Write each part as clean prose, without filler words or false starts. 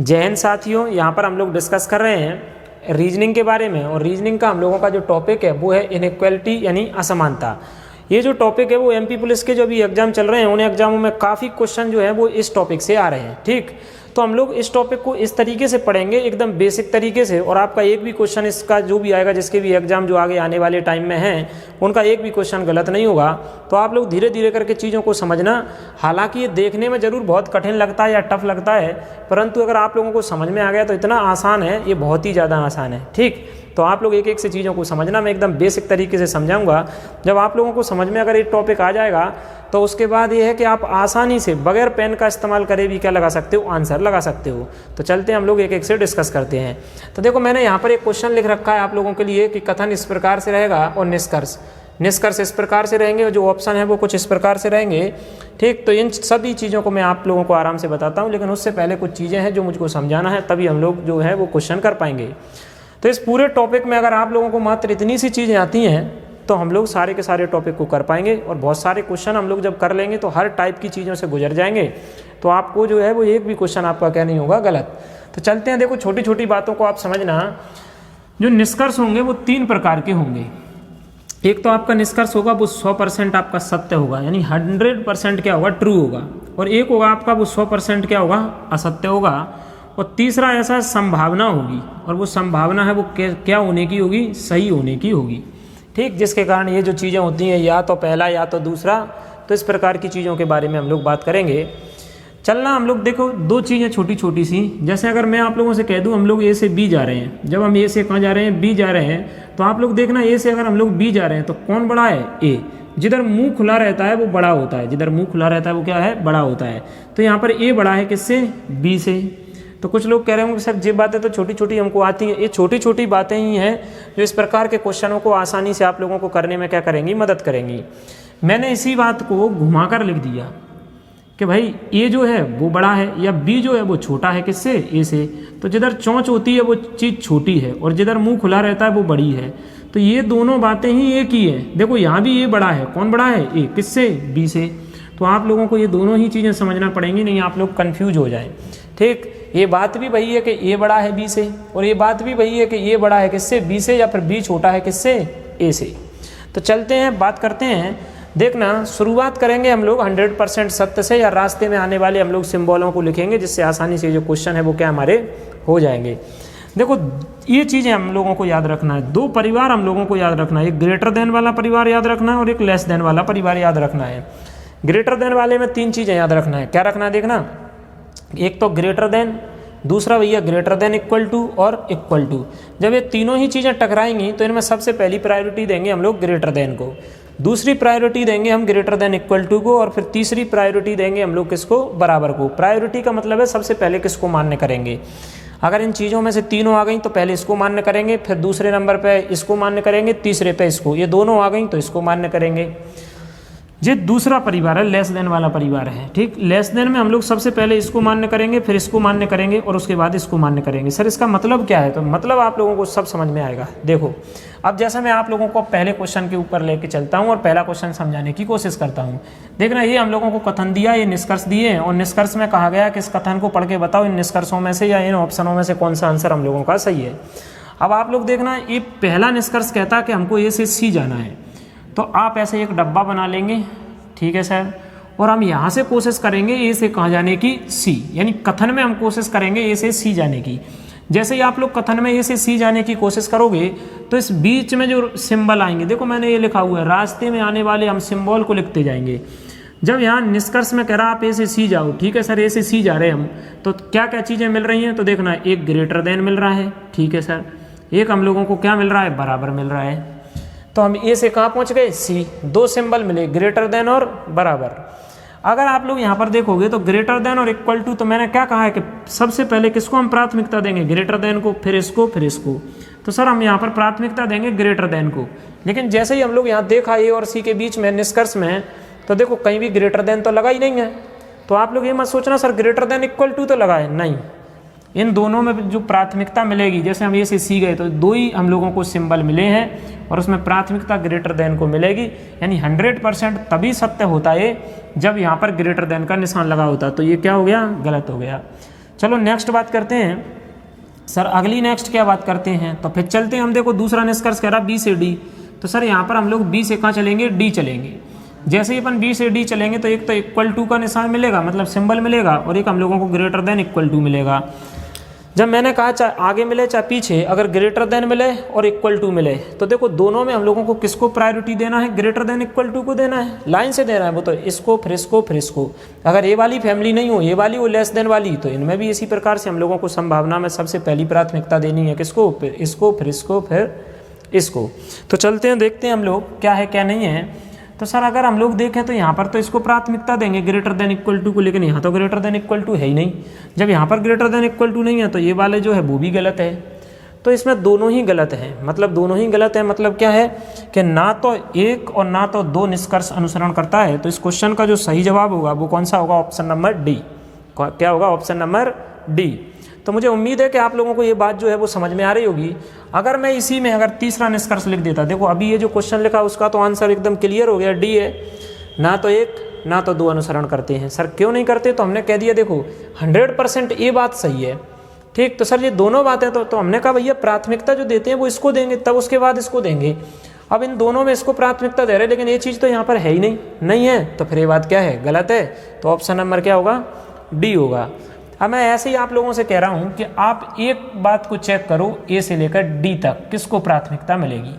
जय हिंद साथियों, यहाँ पर हम लोग डिस्कस कर रहे हैं रीजनिंग के बारे में। और रीजनिंग का हम लोगों का जो टॉपिक है वो है इनइक्वालिटी यानी असमानता। ये जो टॉपिक है वो एमपी पुलिस के जो भी एग्जाम चल रहे हैं उन एग्जामों में काफ़ी क्वेश्चन जो है वो इस टॉपिक से आ रहे हैं। ठीक, तो हम लोग इस टॉपिक को इस तरीके से पढ़ेंगे, एकदम बेसिक तरीके से, और आपका एक भी क्वेश्चन इसका जो भी आएगा, जिसके भी एग्जाम जो आगे आने वाले टाइम में हैं, उनका एक भी क्वेश्चन गलत नहीं होगा। तो आप लोग धीरे धीरे करके चीज़ों को समझना। हालांकि ये देखने में ज़रूर बहुत कठिन लगता है या टफ लगता है, परंतु अगर आप लोगों को समझ में आ गया तो इतना आसान है, ये बहुत ही ज़्यादा आसान है। ठीक, तो आप लोग एक एक से चीज़ों को समझना। मैं एकदम बेसिक तरीके से समझाऊंगा। जब आप लोगों को समझ में अगर एक टॉपिक आ जाएगा तो उसके बाद ये है कि आप आसानी से बगैर पेन का इस्तेमाल करे भी क्या लगा सकते हो, आंसर लगा सकते हो। तो चलते हैं हम लोग एक एक से डिस्कस करते हैं। तो देखो, मैंने यहाँ पर एक क्वेश्चन लिख रखा है आप लोगों के लिए कि कथन इस प्रकार से रहेगा और निष्कर्ष इस प्रकार से रहेंगे, और जो ऑप्शन है वो कुछ इस प्रकार से रहेंगे। ठीक, तो इन सभी चीज़ों को मैं आप लोगों को आराम से बताता हूँ, लेकिन उससे पहले कुछ चीज़ें हैं जो मुझको समझाना है, तभी हम लोग जो है वो क्वेश्चन कर पाएंगे। तो इस पूरे टॉपिक में अगर आप लोगों को मात्र इतनी सी चीज़ें आती हैं तो हम लोग सारे के सारे टॉपिक को कर पाएंगे, और बहुत सारे क्वेश्चन हम लोग जब कर लेंगे तो हर टाइप की चीज़ों से गुजर जाएंगे, तो आपको जो है वो एक भी क्वेश्चन आपका क्या नहीं होगा गलत। तो चलते हैं, देखो छोटी छोटी बातों को आप समझना। जो निष्कर्ष होंगे वो 3 प्रकार के होंगे। एक तो आपका निष्कर्ष होगा वो 100% आपका सत्य होगा, यानी 100% क्या होगा, ट्रू होगा। और एक होगा आपका वो 100% क्या होगा, असत्य होगा। और तीसरा ऐसा संभावना होगी, और वो संभावना है वो क्या होने की होगी, सही होने की होगी। ठीक, जिसके कारण ये जो चीज़ें होती हैं या तो पहला या तो दूसरा, तो इस प्रकार की चीज़ों के बारे में हम लोग बात करेंगे। चलना हम लोग देखो 2 चीज़ें छोटी छोटी सी, जैसे अगर मैं आप लोगों से कह दूं हम लोग ए से बी जा रहे हैं, जब हम ए से कहाँ जा रहे हैं, बी जा रहे हैं, तो आप लोग देखना ए से अगर हम लोग बी जा रहे हैं तो कौन बड़ा है, ए। जिधर मुंह खुला रहता है वो बड़ा होता है, जिधर मुंह खुला रहता है वो क्या है, बड़ा होता है। तो यहाँ पर ए बड़ा है किससे, बी से। तो कुछ लोग कह रहे होंगे सर ये बातें तो छोटी छोटी हमको आती हैं। ये छोटी छोटी बातें ही हैं जो इस प्रकार के क्वेश्चनों को आसानी से आप लोगों को करने में क्या करेंगी, मदद करेंगी। मैंने इसी बात को घुमाकर लिख दिया कि भाई ए जो है वो बड़ा है या बी जो है वो छोटा है किससे, ए से। तो जिधर चोंच होती है वो चीज़ छोटी है, और जिधर मुंह खुला रहता है वो बड़ी है। तो ये दोनों बातें ही एक ही है। देखो यहाँ भी ए बड़ा है, कौन बड़ा है, ए, किससे, बी से। तो आप लोगों को ये दोनों ही चीज़ें समझना पड़ेंगी, नहीं आप लोग कन्फ्यूज हो जाएं। ठीक, ये बात भी वही है कि ए बड़ा है बी से, और ये बात भी वही है कि ए बड़ा है किससे, बी से, या फिर बी छोटा है किससे, ए से। तो चलते हैं, बात करते हैं। देखना, शुरुआत करेंगे हम लोग 100% सत्य से, या रास्ते में आने वाले हम लोग सिंबलों को लिखेंगे, जिससे आसानी से जो क्वेश्चन है वो क्या हमारे हो जाएंगे। देखो ये चीज़ें हम लोगों को याद रखना है। 2 परिवार हम लोगों को याद रखना है, एक ग्रेटर देन वाला परिवार याद रखना है और एक लेस देन वाला परिवार याद रखना है। ग्रेटर देन वाले में 3 चीज़ें याद रखना है। क्या रखना है, देखना, एक तो ग्रेटर देन, दूसरा भैया ग्रेटर देन इक्वल टू, और इक्वल टू। जब ये तीनों ही चीज़ें टकराएंगी तो इनमें सबसे पहली प्रायोरिटी देंगे हम लोग ग्रेटर देन को, दूसरी प्रायोरिटी देंगे हम ग्रेटर देन इक्वल टू को, और फिर तीसरी प्रायोरिटी देंगे हम लोग किसको, बराबर को। प्रायोरिटी का मतलब है सबसे पहले किसको मान्य करेंगे। अगर इन चीज़ों में से तीनों आ गई तो पहले इसको मान्य करेंगे, फिर दूसरे नंबर पे इसको मान्य करेंगे, तीसरे पे इसको। ये दोनों आ गई तो इसको मान्य करेंगे। ये दूसरा परिवार है, लेस देन वाला परिवार है। ठीक, लेस देन में हम लोग सबसे पहले इसको मान्य करेंगे, फिर इसको मान्य करेंगे, और उसके बाद इसको मान्य करेंगे। सर इसका मतलब क्या है, तो मतलब आप लोगों को सब समझ में आएगा। देखो, अब जैसा मैं आप लोगों को पहले क्वेश्चन के ऊपर लेके चलता हूँ और पहला क्वेश्चन समझाने की कोशिश करता हूँ। देखना, ये हम लोगों को कथन दिया, ये निष्कर्ष दिए, और निष्कर्ष में कहा गया कि इस कथन को पढ़ के बताओ इन निष्कर्षों में से या इन ऑप्शनों में से कौन सा आंसर हम लोगों का सही है। अब आप लोग देखना, ये पहला निष्कर्ष कहता है कि हमको ए से सी जाना है, तो आप ऐसे एक डब्बा बना लेंगे, ठीक है सर, और हम यहाँ से कोशिश करेंगे ए से कहाँ जाने की, सी, यानी कथन में हम कोशिश करेंगे ए से सी जाने की। जैसे ही आप लोग कथन में ए से सी जाने की कोशिश करोगे तो इस बीच में जो सिंबल आएंगे, देखो मैंने ये लिखा हुआ है, रास्ते में आने वाले हम सिंबल को लिखते जाएंगे। जब यहाँ निष्कर्ष में कह रहा आप ए से सी जाओ, ठीक है सर, ए से सी जा रहे हैं हम, तो क्या क्या चीज़ें मिल रही हैं, तो देखना, एक ग्रेटर देन मिल रहा है, ठीक है सर, एक हम लोगों को क्या मिल रहा है, बराबर मिल रहा है। तो हम ए से कहाँ पहुँच गए, सी। 2 सिंबल मिले, ग्रेटर देन और बराबर। अगर आप लोग यहाँ पर देखोगे तो ग्रेटर देन और इक्वल टू, तो मैंने क्या कहा है कि सबसे पहले किसको हम प्राथमिकता देंगे, ग्रेटर देन को, फिर इसको, फिर इसको। तो सर हम यहाँ पर प्राथमिकता देंगे ग्रेटर देन को। लेकिन जैसे ही हम लोग यहाँ देखा ए और सी के बीच में निष्कर्ष में, तो देखो कहीं भी ग्रेटर देन तो लगा ही नहीं है। तो आप लोग ये मत सोचना sir greater than equal to तो लगा है, नहीं। इन दोनों में जो प्राथमिकता मिलेगी, जैसे हम ए से सी गए तो 2 ही हम लोगों को सिंबल मिले हैं और उसमें प्राथमिकता ग्रेटर देन को मिलेगी, यानी 100% तभी सत्य होता है जब यहाँ पर ग्रेटर देन का निशान लगा होता है। तो ये क्या हो गया, गलत हो गया। चलो नेक्स्ट बात करते हैं सर, अगली नेक्स्ट क्या बात करते हैं, तो फिर चलते हैं हम। देखो दूसरा निष्कर्ष कह रहा बी से डी, तो सर यहाँ पर हम लोग बी से कहाँ चलेंगे, डी चलेंगे। जैसे ही अपन बी से डी चलेंगे तो एक तो इक्वल टू का निशान मिलेगा, मतलब सिंबल मिलेगा, और एक हम लोगों को ग्रेटर देन इक्वल टू मिलेगा। जब मैंने कहा चाहे आगे मिले चाहे पीछे, अगर ग्रेटर देन मिले और इक्वल टू मिले तो देखो दोनों में हम लोगों को किसको प्रायोरिटी देना है, ग्रेटर देन इक्वल टू को देना है, लाइन से देना है वो, तो इसको फिर इसको फिर इसको। अगर ये वाली फैमिली नहीं हो, ये वाली वो लेस देन वाली, तो इनमें भी इसी प्रकार से हम लोगों को संभावना में सबसे पहली प्राथमिकता देनी है किसको, फिर इसको फिर इसको फिर इसको। तो चलते हैं देखते हैं हम लोग क्या है क्या नहीं है। तो सर अगर हम लोग देखें तो यहाँ पर तो इसको प्राथमिकता देंगे ग्रेटर देन इक्वल टू को, लेकिन यहाँ तो ग्रेटर देन इक्वल टू है ही नहीं। जब यहाँ पर ग्रेटर देन इक्वल टू नहीं है तो ये वाले जो है वो भी गलत है। तो इसमें दोनों ही गलत है, मतलब दोनों ही गलत है, मतलब क्या है कि ना तो एक और ना तो दो निष्कर्ष अनुसरण करता है। तो इस क्वेश्चन का जो सही जवाब होगा वो कौन सा होगा, ऑप्शन नंबर डी। क्या होगा, ऑप्शन नंबर डी। तो मुझे उम्मीद है कि आप लोगों को ये बात जो है वो समझ में आ रही होगी। अगर मैं इसी में अगर तीसरा निष्कर्ष लिख देता, देखो अभी ये जो क्वेश्चन लिखा उसका तो आंसर एकदम क्लियर हो गया, डी है। ना तो एक ना तो दो अनुसरण करते हैं। सर क्यों नहीं करते, तो हमने कह दिया देखो 100% ये बात सही है, ठीक। तो सर ये दोनों बातें तो हमने कहा भैया प्राथमिकता जो देते हैं वो इसको देंगे, तब उसके बाद इसको देंगे। अब इन दोनों में इसको प्राथमिकता दे रहे हैं, लेकिन ये चीज़ तो यहाँ पर है ही नहीं है, तो फिर ये बात क्या है, गलत है। तो ऑप्शन नंबर क्या होगा, डी होगा। अब मैं ऐसे ही आप लोगों से कह रहा हूं कि आप एक बात को चेक करो, ए से लेकर डी तक किसको प्राथमिकता मिलेगी।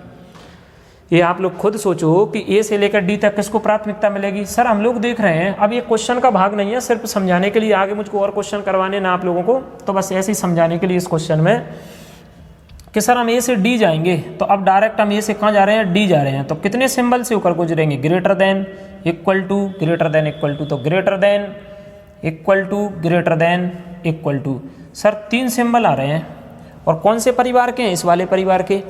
ये आप लोग खुद सोचो कि ए से लेकर डी तक किसको प्राथमिकता मिलेगी। सर हम लोग देख रहे हैं, अब ये क्वेश्चन का भाग नहीं है, सिर्फ समझाने के लिए, आगे मुझको और क्वेश्चन करवाने ना आप लोगों को, तो बस ऐसे ही समझाने के लिए इस क्वेश्चन में कि सर हम ए से डी जाएंगे, तो अब डायरेक्ट हम ए से कहाँ जा रहे हैं, डी जा रहे हैं। तो कितने सिंबल से होकर गुजरेंगे, greater than, equal to, greater than equal to. तो greater than, equal to, greater than, equal to. Sir 3 सिंबल आ रहे हैं, और कौन से परिवार के हैं, इस वाले परिवार के।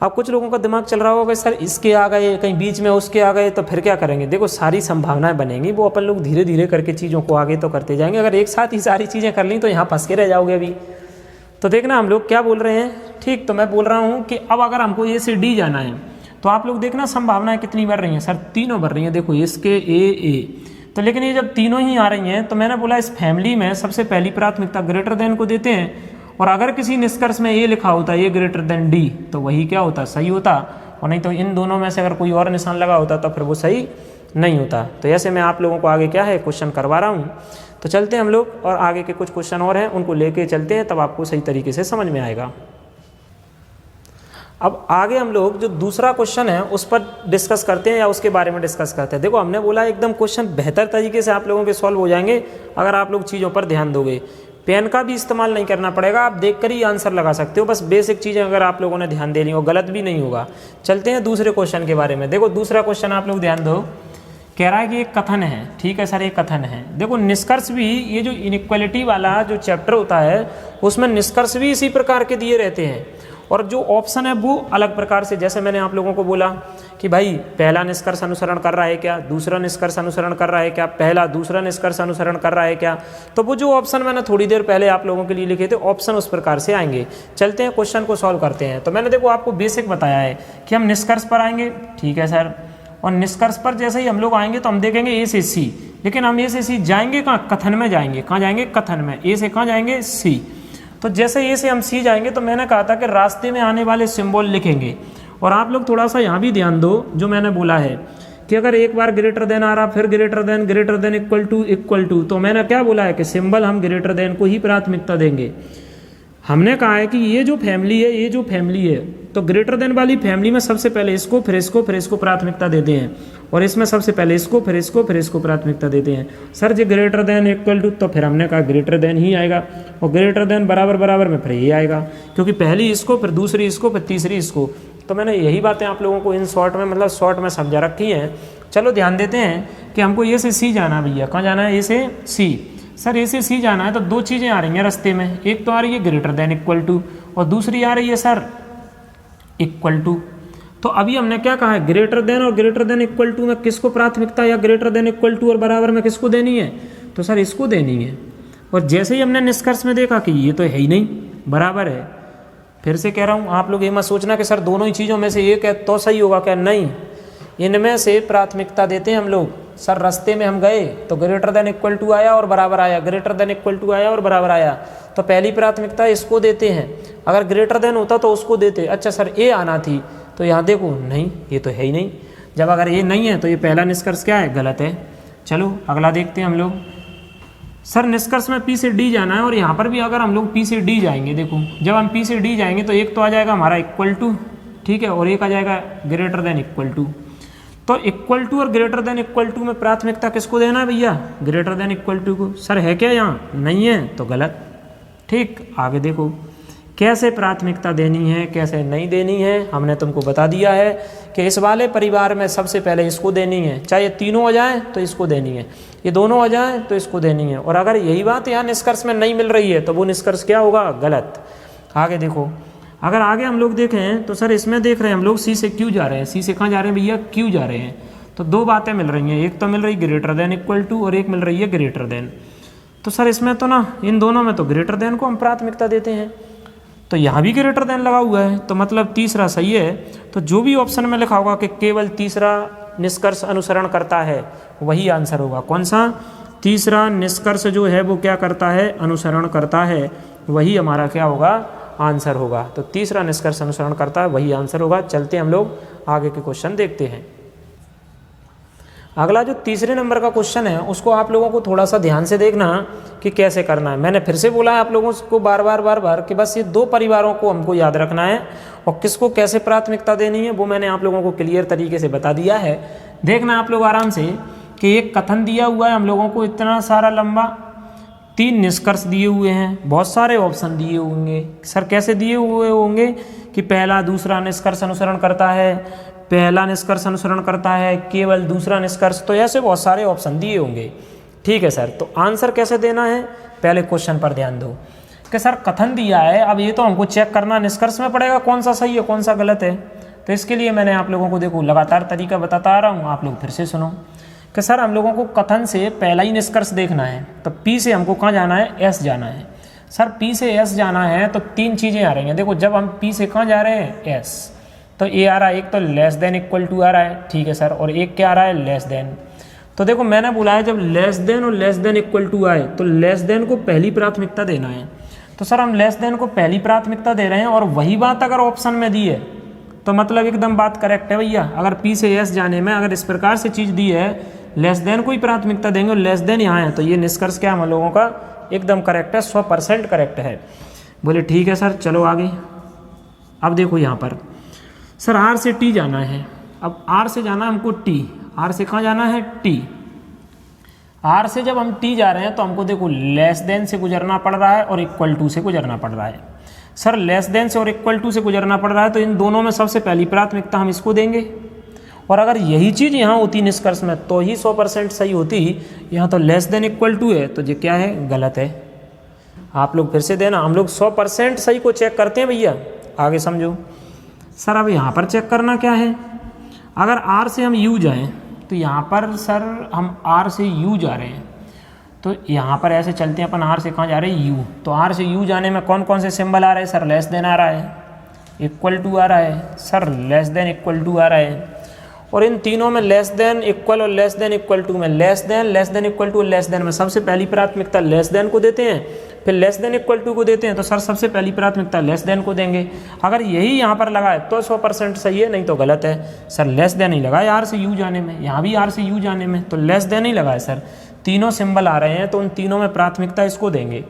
अब कुछ लोगों का दिमाग चल रहा होगा सर इसके आ गए, कहीं बीच में उसके आ गए, तो फिर क्या करेंगे। देखो सारी संभावनाएं बनेंगी, वो अपन लोग धीरे धीरे करके चीज़ों को आगे तो करते जाएंगे। अगर एक साथ ही सारी चीज़ें कर ली तो यहाँ फंस के रह जाओगे अभी। तो देखना हम लोग क्या बोल रहे हैं, ठीक। तो मैं बोल रहा हूँ कि अब अगर हमको ए से डी जाना है तो आप लोग देखना संभावनाएं कितनी बढ़ रही हैं। सर तीनों बढ़ रही हैं, देखो इसके ए। तो लेकिन ये जब तीनों ही आ रही हैं तो मैंने बोला इस फैमिली में सबसे पहली प्राथमिकता ग्रेटर देन को देते हैं। और अगर किसी निष्कर्ष में ए लिखा होता ए ग्रेटर देन डी, तो वही क्या होता, सही होता। और नहीं तो इन दोनों में से अगर कोई और निशान लगा होता तो फिर वो सही नहीं होता। तो ऐसे मैं आप लोगों को आगे क्या है क्वेश्चन करवा रहा हूँ। तो चलते हैं हम लोग, और आगे के कुछ क्वेश्चन और हैं उनको लेके चलते हैं, तब आपको सही तरीके से समझ में आएगा। अब आगे हम लोग जो दूसरा क्वेश्चन है उस पर डिस्कस करते हैं, या उसके बारे में डिस्कस करते हैं। देखो हमने बोला एकदम क्वेश्चन बेहतर तरीके से आप लोगों के सॉल्व हो जाएंगे अगर आप लोग चीज़ों पर ध्यान दोगे। पेन का भी इस्तेमाल नहीं करना पड़ेगा, आप देखकर ही आंसर लगा सकते हो। बस बेसिक चीज़ें अगर आप लोगों ने ध्यान दे ली हो, गलत भी नहीं होगा। चलते हैं दूसरे क्वेश्चन के बारे में। देखो दूसरा क्वेश्चन आप लोग ध्यान दो, कह रहा है कि एक कथन है, ठीक है सर एक कथन है। देखो निष्कर्ष भी, ये जो इनइक्वालिटी वाला जो चैप्टर होता है उसमें निष्कर्ष भी इसी प्रकार के दिए रहते हैं, और जो ऑप्शन है वो अलग प्रकार से। जैसे मैंने आप लोगों को बोला कि भाई पहला निष्कर्ष अनुसरण कर रहा है क्या, दूसरा निष्कर्ष अनुसरण कर रहा है क्या, पहला दूसरा निष्कर्ष अनुसरण कर रहा है क्या। तो वो जो ऑप्शन मैंने थोड़ी देर पहले आप लोगों के लिए लिखे थे, ऑप्शन उस प्रकार से आएंगे। चलते हैं क्वेश्चन को सॉल्व करते हैं। तो मैंने देखो आपको बेसिक बताया है कि हम निष्कर्ष पर आएंगे, ठीक है सर। और निष्कर्ष पर जैसे ही हम लोग आएंगे तो हम देखेंगे ए से सी, लेकिन हम ए से सी जाएंगे कहाँ, कथन में जाएंगे। कहाँ जाएंगे, कथन में। ए से कहाँ जाएंगे, सी। तो जैसे ए से हम सी जाएंगे तो मैंने कहा था कि रास्ते में आने वाले सिंबल लिखेंगे। और आप लोग थोड़ा सा यहाँ भी ध्यान दो, जो मैंने बोला है कि अगर एक बार ग्रेटर देन आ रहा, फिर ग्रेटर देन इक्वल टू, तो मैंने क्या बोला है कि सिंबल हम ग्रेटर देन को ही प्राथमिकता देंगे। हमने कहा है कि ये जो फैमिली है तो ग्रेटर देन वाली फैमिली में सबसे पहले इसको फिर इसको प्राथमिकता देते हैं, और इसमें सबसे पहले इसको फिर इसको प्राथमिकता देते हैं। सर जी ग्रेटर देन इक्वल टू, तो फिर हमने कहा ग्रेटर देन ही आएगा, और ग्रेटर देन बराबर में फिर ये आएगा, क्योंकि पहली इसको फिर दूसरी इसको फिर तीसरी इसको। तो मैंने यही बातें आप लोगों को इन शॉर्ट में, मतलब शॉर्ट में समझा रखी हैं। चलो ध्यान देते हैं कि हमको ए से सी जाना, भैया कहाँ जाना है, ए से सी। सर ए से सी जाना है तो दो चीज़ें आ रही हैं रास्ते में, एक तो आ रही है ग्रेटर देन इक्वल टू, और दूसरी आ रही है सर इक्वल टू। तो अभी हमने क्या कहा है, ग्रेटर देन और ग्रेटर देन इक्वल टू में किसको प्राथमिकता, या ग्रेटर देन इक्वल टू और बराबर में किसको देनी है, तो सर इसको देनी है। और जैसे ही हमने निष्कर्ष में देखा कि ये तो है ही नहीं, बराबर है, फिर से कह रहा हूँ आप लोग ये मत सोचना कि सर दोनों ही चीज़ों में से एक है तो सही होगा, क्या नहीं, इनमें से प्राथमिकता देते हैं हम लोग। सर रास्ते में हम गए तो ग्रेटर देन इक्वल टू आया और बराबर आया, ग्रेटर देन इक्वल टू आया और बराबर आया, तो पहली प्राथमिकता इसको देते हैं। अगर ग्रेटर देन होता तो उसको देते। अच्छा सर ए आना थी, तो यहाँ देखो नहीं, ये तो है ही नहीं। जब अगर ये नहीं है तो ये पहला निष्कर्ष क्या है, गलत है। चलो अगला देखते हैं हम लोग। सर निष्कर्ष में पी से डी जाना है और यहाँ पर भी अगर हम लोग पी से डी जाएंगे, देखो जब हम पी से डी जाएंगे तो एक तो आ जाएगा हमारा इक्वल टू, ठीक है, और एक आ जाएगा ग्रेटर देन इक्वल टू। तो इक्वल टू और ग्रेटर देन इक्वल टू में प्राथमिकता किसको देना है भैया, ग्रेटर देन इक्वल टू को। सर है क्या यहाँ, नहीं है तो गलत। ठीक, आगे देखो कैसे प्राथमिकता देनी है कैसे नहीं देनी है, हमने तुमको बता दिया है कि इस वाले परिवार में सबसे पहले इसको देनी है, चाहे ये तीनों हो जाए तो इसको देनी है, ये दोनों हो जाए तो इसको देनी है। और अगर यही बात यहाँ निष्कर्ष में नहीं मिल रही है तो वो निष्कर्ष क्या होगा, गलत। आगे देखो, अगर आगे हम लोग देखें तो सर इसमें देख रहे हैं हम लोग सी से क्यू जा रहे हैं, सी से कहाँ जा रहे हैं भैया, क्यू जा रहे हैं। तो दो बातें मिल रही हैं, एक तो मिल रही ग्रेटर देन इक्वल टू और एक मिल रही है ग्रेटर देन। तो सर इसमें तो ना इन दोनों में तो ग्रेटर देन को हम प्राथमिकता देते हैं, तो यहाँ भी ग्रेटर देन लगा हुआ है, तो मतलब तीसरा सही है। तो जो भी ऑप्शन में लिखा होगा कि केवल तीसरा निष्कर्ष अनुसरण करता है वही आंसर होगा। कौन सा, तीसरा निष्कर्ष जो है वो क्या करता है, अनुसरण करता है, वही हमारा क्या होगा, आंसर होगा। तो तीसरा निष्कर्ष अनुसरण करता है वही आंसर होगा। चलते हम लोग आगे के क्वेश्चन देखते हैं। अगला जो तीसरे नंबर का क्वेश्चन है उसको आप लोगों को थोड़ा सा ध्यान से देखना कि कैसे करना है। मैंने फिर से बोला है आप लोगों को बार बार कि बस ये दो परिवारों को हमको याद रखना है और किसको कैसे प्राथमिकता देनी है वो मैंने आप लोगों को क्लियर तरीके से बता दिया है। देखना आप लोग आराम से कि एक कथन दिया हुआ है हम लोगों को इतना सारा लंबा, 3 निष्कर्ष दिए हुए हैं, बहुत सारे ऑप्शन दिए होंगे। सर कैसे दिए हुए होंगे कि पहला दूसरा निष्कर्ष अनुसरण करता है, पहला निष्कर्ष अनुसरण करता है, केवल दूसरा निष्कर्ष, तो ऐसे बहुत सारे ऑप्शन दिए होंगे। ठीक है सर, तो आंसर कैसे देना है, पहले क्वेश्चन पर ध्यान दो कि सर कथन दिया है, अब ये तो हमको चेक करना निष्कर्ष में पड़ेगा कौन सा सही है कौन सा गलत है। तो इसके लिए मैंने आप लोगों को देखो लगातार तरीका बताता आ रहा हूँ, आप लोग फिर से सुनो कि सर हम लोगों को कथन से पहला ही निष्कर्ष देखना है। तो पी से हमको कहाँ जाना है, एस जाना है। सर पी से एस जाना है तो 3 चीज़ें आ रही हैं। देखो जब हम पी से कहाँ जा रहे हैं, एस, तो ए आ रहा है, एक तो लेस देन इक्वल टू आ रहा है, ठीक है सर, और एक क्या आ रहा है, लेस देन। तो देखो मैंने बोला है जब लेस देन और लेस देन इक्वल टू आए तो लेस देन को पहली प्राथमिकता देना है। तो सर हम लेस देन को पहली प्राथमिकता दे रहे हैं और वही बात अगर ऑप्शन में दी है तो मतलब एकदम बात करेक्ट है भैया। अगर पी से एस जाने में अगर इस प्रकार से चीज़ दी है, लेस देन को ही प्राथमिकता देंगे और लेस देन यहाँ है, तो ये निष्कर्ष क्या हम लोगों का एकदम करेक्ट है, 100% करेक्ट है। बोले ठीक है सर, चलो आगे। अब देखो यहाँ पर सर आर से टी जाना है। अब आर से जाना है हमको टी, आर से कहाँ जाना है, टी। आर से जब हम टी जा रहे हैं तो हमको देखो लेस देन से गुजरना पड़ रहा है और इक्वल टू से गुजरना पड़ रहा है। सर लेस देन से और इक्वल टू से गुजरना पड़ रहा है तो इन दोनों में सबसे पहली प्राथमिकता हम इसको देंगे, और अगर यही चीज़ यहाँ होती निष्कर्ष में तो ही 100% सही होती। यहाँ तो लेस देन इक्वल टू है तो ये क्या है, गलत है। आप लोग फिर से देना, हम लोग 100% सही को चेक करते हैं भैया, आगे समझो। सर अब यहाँ पर चेक करना क्या है, अगर आर से हम यू जाएं तो यहाँ पर सर हम आर से यू जा रहे हैं, तो यहाँ पर ऐसे चलते हैं अपन, आर से कहाँ जा रहे हैं, यू। तो आर से यू जाने में कौन कौन से सिंबल आ रहे हैं, सर लेस देन आ रहा है, इक्वल टू आ रहा है, sir less than equal to आ रहा है, और इन तीनों में लेस देन इक्वल और लेस देन इक्वल टू में less than equal to, less than में सबसे पहली प्राथमिकता लेस देन को देते हैं, फिर लेस देन इक्वल टू को देते हैं, तो सर सबसे पहली प्राथमिकता लेस देन को देंगे। अगर यही यहाँ पर लगा है तो 100% सही है, नहीं तो गलत है। सर लेस देन ही लगा है आर से यू जाने में, यहाँ भी आर से यू जाने में, तो लेस देन ही लगा है सर। तीनों सिंबल आ रहे हैं तो उन तीनों में प्राथमिकता इसको देंगे।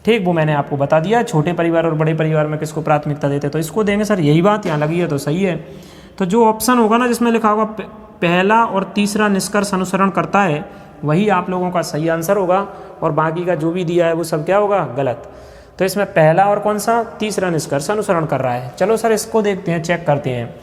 ठीक, वो मैंने आपको बता दिया, छोटे परिवार और बड़े परिवार में किसको प्राथमिकता देते तो इसको देंगे। सर यही बात यहाँ लगी है तो सही है। तो जो ऑप्शन होगा ना जिसमें लिखा होगा पहला और तीसरा निष्कर्ष अनुसरण करता है वही आप लोगों का सही आंसर होगा, और बाकी का जो भी दिया है वो सब क्या होगा, गलत। तो इसमें पहला और कौन सा, तीसरा निष्कर्ष अनुसरण कर रहा है। चलो सर इसको देखते हैं, चेक करते हैं।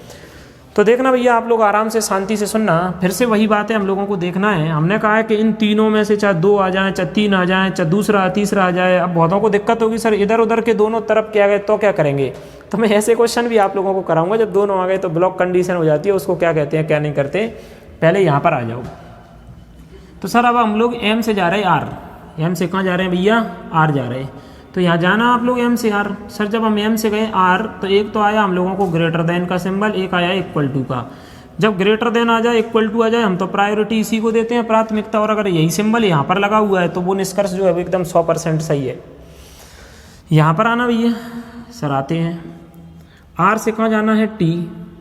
तो देखना भैया आप लोग आराम से शांति से सुनना, फिर से वही बात है हम लोगों को देखना है। हमने कहा है कि इन तीनों में से चाहे 2 आ जाएं, चाहे 3 आ जाएं, चाहे दूसरा तीसरा आ जाए। अब बहुतों को दिक्कत होगी सर इधर उधर के दोनों तरफ क्या गए तो क्या करेंगे, तो मैं ऐसे क्वेश्चन भी आप लोगों को कराऊंगा। जब दोनों आ गए तो ब्लॉक कंडीशन हो जाती है, उसको क्या कहते हैं क्या नहीं करते, पहले यहाँ पर आ जाओ। तो सर अब हम लोग एम से जा रहे हैं आर, एम से कहाँ जा रहे हैं भैया, आर जा रहे हैं। तो यहाँ जाना आप लोग एम से आर। सर जब हम एम से गए आर तो एक तो आया हम लोगों को ग्रेटर देन का सिंबल, एक आया इक्वल टू का। जब ग्रेटर देन आ जाए, इक्वल टू आ जाए, हम तो प्रायोरिटी इसी को देते हैं प्राथमिकता, और अगर यही सिंबल यहाँ पर लगा हुआ है तो वो निष्कर्ष जो है वो एकदम 100% सही है। यहाँ पर आना भैया, सर आते हैं, आर से कहाँ जाना है, टी,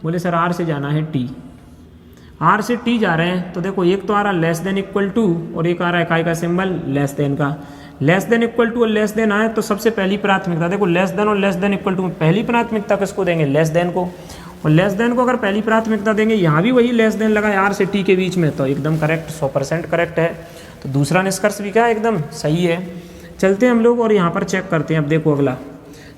बोले सर आर से जाना है टी, आर से टी जा रहे हैं तो देखो एक तो आ रहा लेस देन इक्वल टू और एक आ रहा है इकाई का सिंबल लेस देन का। लेस देन इक्वल टू और लेस देन आए तो सबसे पहली प्राथमिकता देखो लेस देन और लेस देन इक्वल टू में पहली प्राथमिकता किसको देंगे, लेस देन को, और लेस देन को अगर पहली प्राथमिकता देंगे, यहाँ भी वही लेस देन लगा है आर से टी के बीच में, तो एकदम करेक्ट, 100% करेक्ट है। तो दूसरा निष्कर्ष भी क्या है, एकदम सही है। चलते हैं हम लोग और यहाँ पर चेक करते हैं। अब देखो अगला,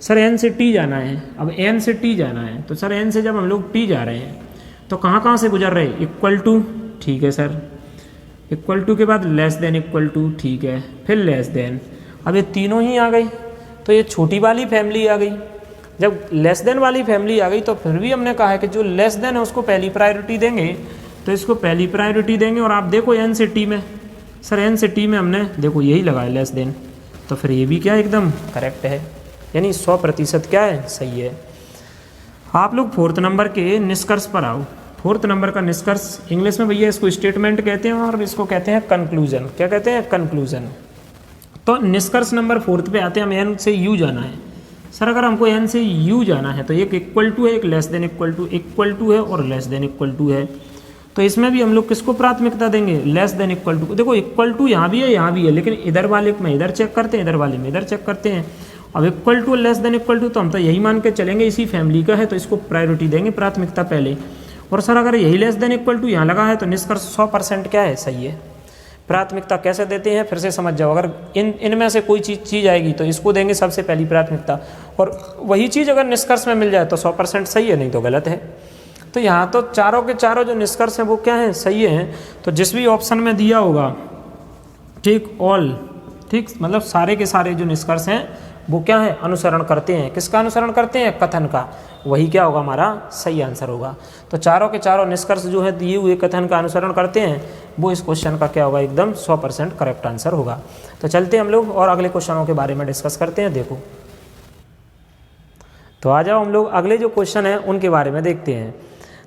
सर एन से टी जाना है, अब एन से टी जाना है तो सर एन से जब हम लोग टी जा रहे हैं तो कहाँ कहाँ से गुजर रहे हैं, इक्वल टू, ठीक है सर, इक्वल टू के बाद लेस देन इक्वल टू, ठीक है, फिर लेस देन। अब ये तीनों ही आ गई तो ये छोटी वाली फैमिली आ गई। जब लेस देन वाली फैमिली आ गई तो फिर भी हमने कहा है कि जो लेस देन है उसको पहली प्रायोरिटी देंगे, तो इसको पहली प्रायोरिटी देंगे। और आप देखो एन से टी में, सर एन से टी में हमने देखो यही लगाया लेस देन, तो फिर ये भी क्या एकदम करेक्ट है, यानी 100% क्या है, सही है। आप लोग 4th नंबर के निष्कर्ष पर आओ। 4th नंबर का निष्कर्ष इंग्लिश में भैया इसको स्टेटमेंट कहते हैं और इसको कहते हैं कंक्लूजन। क्या कहते हैं, कंक्लूजन। तो निष्कर्ष नंबर 4th पे आते हैं, हमें एन से यू जाना है। सर अगर हमको एन से यू जाना है तो एक इक्वल टू है, एक लेस देन इक्वल टू है और लेस देन इक्वल टू है। तो इसमें भी हम लोग किसको प्राथमिकता देंगे, लेस देन इक्वल टू। देखो इक्वल टू यहाँ भी है यहाँ भी है, लेकिन इधर वाले में इधर चेक करते हैं, इधर वाले में इधर चेक करते हैं। अब equal to less than equal to तो हम तो यही मान के चलेंगे इसी फैमिली का है, तो इसको प्रायोरिटी देंगे प्राथमिकता पहले। और सर अगर यही लेस देन इक्वल टू यहाँ लगा है तो निष्कर्ष 100% क्या है, सही है। प्राथमिकता कैसे देते हैं फिर से समझ जाओ। अगर इनमें से कोई चीज़ आएगी तो इसको देंगे सबसे पहली प्राथमिकता, और वही चीज़ अगर निष्कर्ष में मिल जाए तो 100% सही है, नहीं तो गलत है। तो यहाँ तो चारों के चारों जो निष्कर्ष हैं वो क्या हैं, सही हैं। तो जिस भी ऑप्शन में दिया होगा, ठीक, ऑल, ठीक, मतलब सारे के सारे जो निष्कर्ष हैं वो क्या है, अनुसरण करते हैं। किसका अनुसरण करते हैं, कथन का। वही क्या होगा, हमारा सही आंसर होगा। तो चारों के चारों निष्कर्ष जो है दिए हुए कथन का अनुसरण करते हैं, वो इस क्वेश्चन का क्या होगा, एकदम 100% करेक्ट आंसर होगा। तो चलते हैं हम लोग और अगले क्वेश्चनों के बारे में डिस्कस करते हैं। देखो तो आ जाओ हम लोग अगले जो क्वेश्चन है उनके बारे में देखते हैं।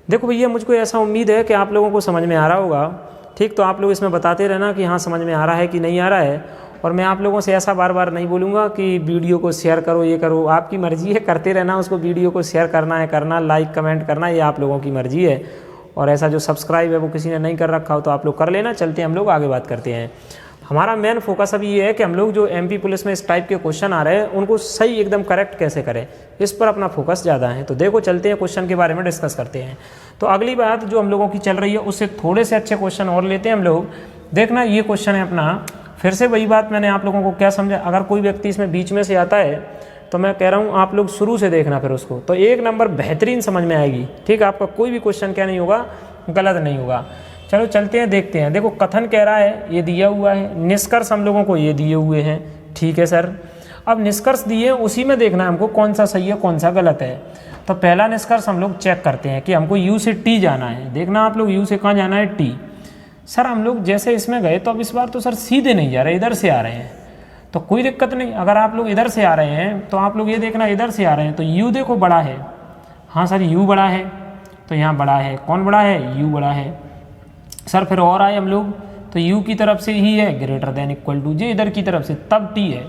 देखो भैया मुझको ऐसा उम्मीद है कि आप लोगों को समझ में आ रहा होगा, ठीक। तो आप लोग इसमें बताते रहना कि हाँ समझ में आ रहा है कि नहीं आ रहा है। और मैं आप लोगों से ऐसा बार बार नहीं बोलूँगा कि वीडियो को शेयर करो, ये करो, आपकी मर्ज़ी है, करते रहना उसको। वीडियो को शेयर करना है करना, लाइक कमेंट करना, ये आप लोगों की मर्ज़ी है। और ऐसा जो सब्सक्राइब है वो किसी ने नहीं कर रखा हो तो आप लोग कर लेना। चलते हैं हम लोग आगे बात करते हैं। हमारा मेन फोकस अभी ये है कि हम लोग जो MP पुलिस में इस टाइप के क्वेश्चन आ रहे हैं उनको सही एकदम करेक्ट कैसे करें, इस पर अपना फोकस ज़्यादा है। तो देखो चलते हैं क्वेश्चन के बारे में डिस्कस करते हैं। तो अगली बात जो हम लोगों की चल रही है उससे थोड़े से अच्छे क्वेश्चन और लेते हैं हम लोग। देखना ये क्वेश्चन है अपना, फिर से वही बात मैंने आप लोगों को क्या समझा। अगर कोई व्यक्ति इसमें बीच में से आता है तो मैं कह रहा हूँ आप लोग शुरू से देखना फिर उसको, तो 1 नंबर बेहतरीन समझ में आएगी, ठीक। आपका कोई भी क्वेश्चन क्या नहीं होगा, गलत नहीं होगा। चलो चलते हैं देखते हैं। देखो कथन कह रहा है ये दिया हुआ है, निष्कर्ष हम लोगों को ये दिए हुए हैं, ठीक है सर। अब निष्कर्ष दिए उसी में देखना है हमको कौन सा सही है कौन सा गलत है। तो पहला निष्कर्ष हम लोग चेक करते हैं कि हमको U से T जाना है। देखना आप लोग U से कहाँ जाना है, T। सर हम लोग जैसे इसमें गए तो अब इस बार तो सर सीधे नहीं जा रहे, इधर से आ रहे हैं, तो कोई दिक्कत नहीं। अगर आप लोग इधर से आ रहे हैं तो आप लोग ये देखना इधर से आ रहे हैं तो U देखो बड़ा है, हाँ सर U बड़ा है, तो यहाँ बड़ा है, कौन बड़ा है, U बड़ा है। सर फिर और आए हम लोग तो U की तरफ से ही है ग्रेटर देन इक्वल टू, जो इधर की तरफ से तब T है।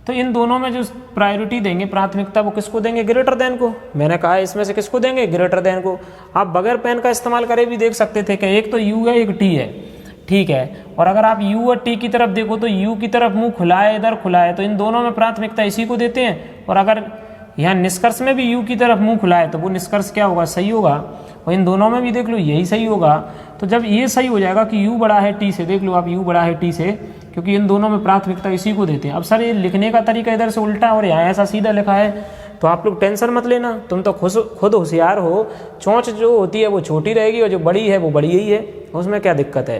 तो इन दोनों में जो प्रायोरिटी देंगे प्राथमिकता वो किसको देंगे, ग्रेटर देन को। मैंने कहा इसमें से किसको देंगे, ग्रेटर देन को। आप बगैर पेन का इस्तेमाल करे भी देख सकते थे कि एक तो U है एक T है, ठीक है। और अगर आप U और T की तरफ देखो तो U की तरफ मुंह खुला है, इधर खुला है, तो इन दोनों में प्राथमिकता इसी को देते हैं। और अगर यहाँ निष्कर्ष में भी U की तरफ मुंह खुला है तो वो निष्कर्ष क्या होगा, सही होगा। और इन दोनों में भी देख लो यही सही होगा। तो जब ये सही हो जाएगा कि U बड़ा है T से, देख लो आप U बड़ा है T से, क्योंकि इन दोनों में प्राथमिकता इसी को देते हैं। अब सर ये लिखने का तरीका इधर से उल्टा और यहाँ ऐसा सीधा लिखा है, तो आप लोग टेंशन मत लेना, तुम तो खुद होशियार हो। चोंच जो होती है वो छोटी रहेगी और जो बड़ी है वो बड़ी ही है, उसमें क्या दिक्कत है।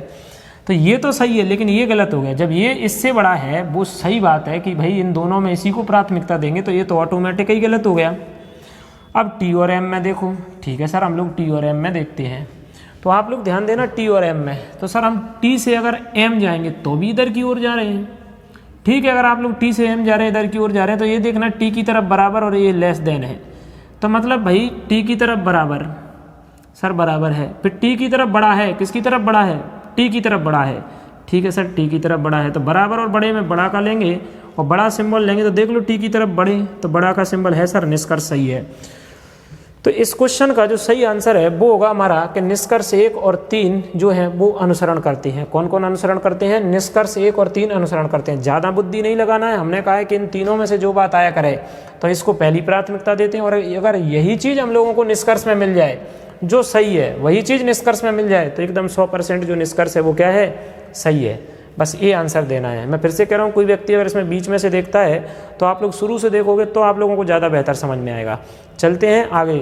तो ये तो सही है लेकिन ये गलत हो गया। जब ये इससे बड़ा है वो सही बात है कि भाई इन दोनों में इसी को प्राथमिकता देंगे, तो ये तो ऑटोमेटिक ही गलत हो गया। अब T और M में देखो, ठीक है सर, हम लोग T और M में देखते हैं। तो आप लोग ध्यान देना T और M में, तो सर हम T से अगर M जाएंगे तो भी इधर की ओर जा रहे हैं, ठीक है। अगर आप लोग T से M जा रहे हैं, इधर की ओर जा रहे हैं, तो ये देखना T की तरफ बराबर और ये लेस देन है, तो मतलब भाई T की तरफ बराबर सर बराबर है, फिर टी की तरफ बड़ा है, किसकी तरफ बड़ा है, टी की तरफ बड़ा है, ठीक है सर टी की तरफ बड़ा है, तो बराबर और बड़े में बड़ा का लेंगे और बड़ा सिंबल लेंगे, तो देख लो टी की तरफ बड़े, तो बड़ा का सिंबल है सर, निष्कर्ष सही है। तो इस क्वेश्चन का जो सही आंसर है वो होगा हमारा कि निष्कर्ष 1 और 3 जो है वो अनुसरण करते हैं। कौन कौन अनुसरण करते हैं, निष्कर्ष 1 और 3 अनुसरण करते हैं। ज़्यादा बुद्धि नहीं लगाना है, हमने कहा है कि इन तीनों में से जो बात आया करे तो इसको पहली प्राथमिकता देते हैं, और अगर यही चीज़ हम लोगों को निष्कर्ष में मिल जाए जो सही है, वही चीज़ निष्कर्ष में मिल जाए तो एकदम 100% जो निष्कर्ष है वो क्या है, सही है। बस ये आंसर देना है। मैं फिर से कह रहा हूँ, कोई व्यक्ति अगर इसमें बीच में से देखता है तो आप लोग शुरू से देखोगे तो आप लोगों को ज़्यादा बेहतर समझ में आएगा। चलते हैं आगे,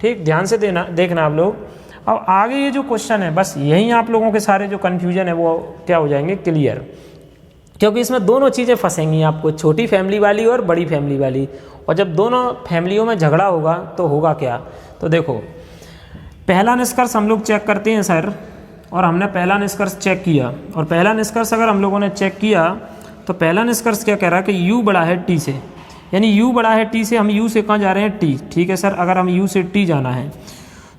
ठीक, ध्यान से देखना आप लोग। अब आगे ये जो क्वेश्चन है बस यहीं आप लोगों के सारे जो कन्फ्यूजन है वो क्या हो जाएंगे, क्लियर, क्योंकि इसमें दोनों चीज़ें फंसेंगी आपको, छोटी फैमिली वाली और बड़ी फैमिली वाली। और जब दोनों फैमिलियों में झगड़ा होगा तो होगा क्या, तो देखो पहला निष्कर्ष हम लोग चेक करते हैं सर, और हमने पहला निष्कर्ष चेक किया, और पहला निष्कर्ष अगर हम लोगों ने चेक किया तो पहला निष्कर्ष क्या कह रहा है कि u बड़ा है t से, यानी u बड़ा है t से, हम u से कहाँ जा रहे हैं, t, ठीक है सर। अगर हम u से t जाना है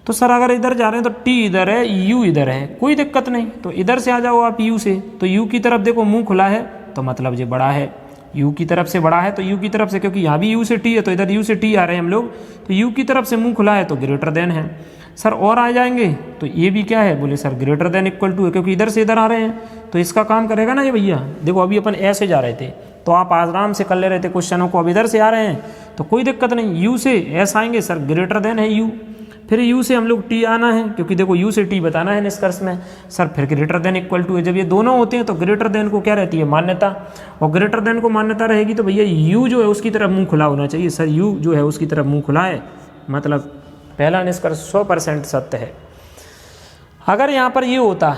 तो सर अगर इधर जा रहे हैं तो t इधर है, u इधर है, कोई दिक्कत नहीं, तो इधर से आ जाओ आप u से, तो u की तरफ देखो मुंह खुला है तो मतलब ये बड़ा है, u की तरफ से बड़ा है, तो u की तरफ से, क्योंकि यहाँ भी u से t है तो इधर u से t आ रहे हैं हम लोग, तो u की तरफ से मुंह खुला है तो ग्रेटर देन है सर। और आ जाएंगे तो ये भी क्या है, बोले sir greater than equal to है, क्योंकि इधर से इधर आ रहे हैं तो इसका काम करेगा ना ये भैया। देखो अभी अपन ऐसे जा रहे थे तो आप आराम से कर ले रहे थे क्वेश्चनों को, अब इधर से आ रहे हैं तो कोई दिक्कत नहीं, u से ऐसा आएंगे सर, ग्रेटर देन है u, फिर u से हम लोग t आना है, क्योंकि देखो u से t बताना है निष्कर्ष में सर, फिर ग्रेटर देन इक्वल टू है। जब ये दोनों होते हैं तो ग्रेटर देन को क्या रहती है, मान्यता, और ग्रेटर देन को मान्यता रहेगी तो भैया u जो है उसकी तरफ मुंह खुला होना चाहिए सर, u जो है उसकी तरफ मुंह खुला है, मतलब पहला निष्कर्ष 100% सत्य है। अगर यहाँ पर ये होता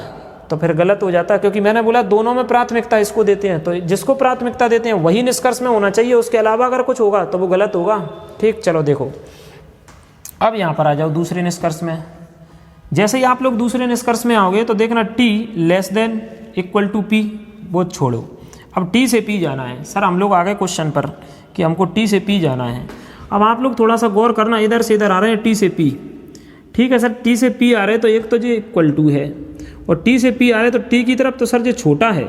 तो फिर गलत हो जाता, क्योंकि मैंने बोला दोनों में प्राथमिकता इसको देते हैं, तो जिसको प्राथमिकता देते हैं वही निष्कर्ष में होना चाहिए, उसके अलावा अगर कुछ होगा तो वो गलत होगा। ठीक, चलो देखो अब यहाँ पर आ जाओ दूसरे निष्कर्ष में। जैसे ही आप लोग दूसरे निष्कर्ष में आओगे तो देखना t less than equal to p, वो छोड़ो, अब t से p जाना है। सर हम लोग आ गए क्वेश्चन पर कि हमको t से p जाना है। अब आप लोग थोड़ा सा गौर करना, इधर से इधर आ रहे हैं t से p, ठीक है सर, t से p आ रहे हैं तो एक तो ये इक्वल टू है, और t से p आ रहे हैं तो t की तरफ तो सर ये छोटा है,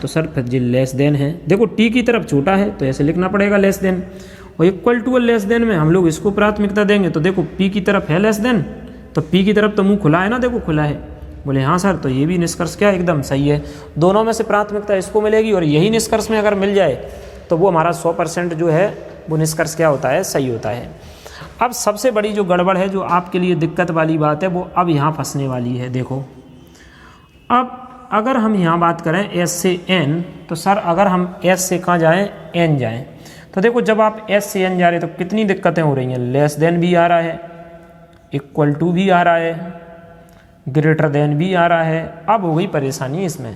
तो सर फिर ये लेस देन है। देखो t की तरफ छोटा है तो ऐसे लिखना पड़ेगा लेस देन, और इक्वल टू और लेस देन में हम लोग इसको प्राथमिकता देंगे, तो देखो p की तरफ है लेस देन, तो p की तरफ तो मुंह खुला है ना, देखो खुला है, बोले हाँ सर, तो ये भी निष्कर्ष क्या एकदम सही है। दोनों में से प्राथमिकता इसको मिलेगी, और यही निष्कर्ष में अगर मिल जाए तो वो हमारा 100% जो है वो निष्कर्ष क्या होता है, सही होता है। अब सबसे बड़ी जो गड़बड़ है, जो आपके लिए दिक्कत वाली बात है, वो अब यहाँ फंसने वाली है। देखो अब अगर हम यहाँ बात करें s से n, तो सर अगर हम s से कहाँ जाएँ, n जाएँ, तो देखो जब आप s से n जा रहे तो कितनी दिक्कतें हो रही हैं, लेस देन भी आ रहा है, इक्वल टू भी आ रहा है, ग्रेटर देन भी आ रहा है। अब हो गई परेशानी इसमें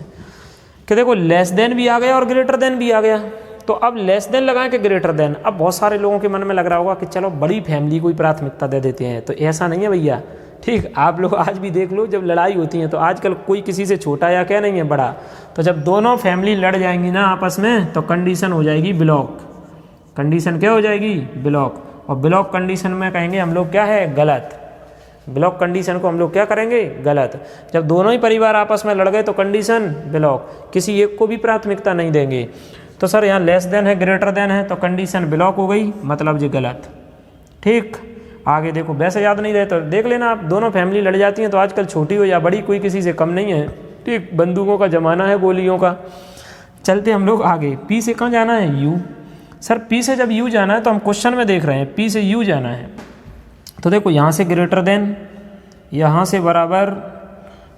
कि देखो लेस देन भी आ गया और ग्रेटर देन भी आ गया, तो अब लेस देन लगाएं कि ग्रेटर देन। अब बहुत सारे लोगों के मन में लग रहा होगा कि चलो बड़ी फैमिली को ही प्राथमिकता दे देते हैं, तो ऐसा नहीं है भैया। ठीक, आप लोग आज भी देख लो, जब लड़ाई होती है तो आजकल कोई किसी से छोटा या क्या नहीं है, बड़ा, तो जब दोनों फैमिली लड़ जाएंगी ना आपस में तो कंडीशन हो जाएगी ब्लॉक। कंडीशन क्या हो जाएगी, ब्लॉक, और ब्लॉक कंडीशन में कहेंगे हम लोग क्या है, गलत। ब्लॉक कंडीशन को हम लोग क्या करेंगे, गलत। जब दोनों ही परिवार आपस में लड़ गए तो कंडीशन ब्लॉक, किसी एक को भी प्राथमिकता नहीं देंगे। तो सर यहाँ लेस देन है, ग्रेटर देन है, तो कंडीशन ब्लॉक हो गई, मतलब ये गलत। ठीक, आगे देखो, वैसे याद नहीं रहे तो देख लेना आप, दोनों फैमिली लड़ जाती हैं तो आजकल छोटी हो या बड़ी कोई किसी से कम नहीं है। ठीक, बंदूकों का ज़माना है, गोलियों का। चलते हम लोग आगे, पी से कहाँ जाना है, यू। सर पी से जब यू जाना है तो हम क्वेश्चन में देख रहे हैं पी से यू जाना है, तो देखो यहाँ से ग्रेटर देन, यहाँ से बराबर,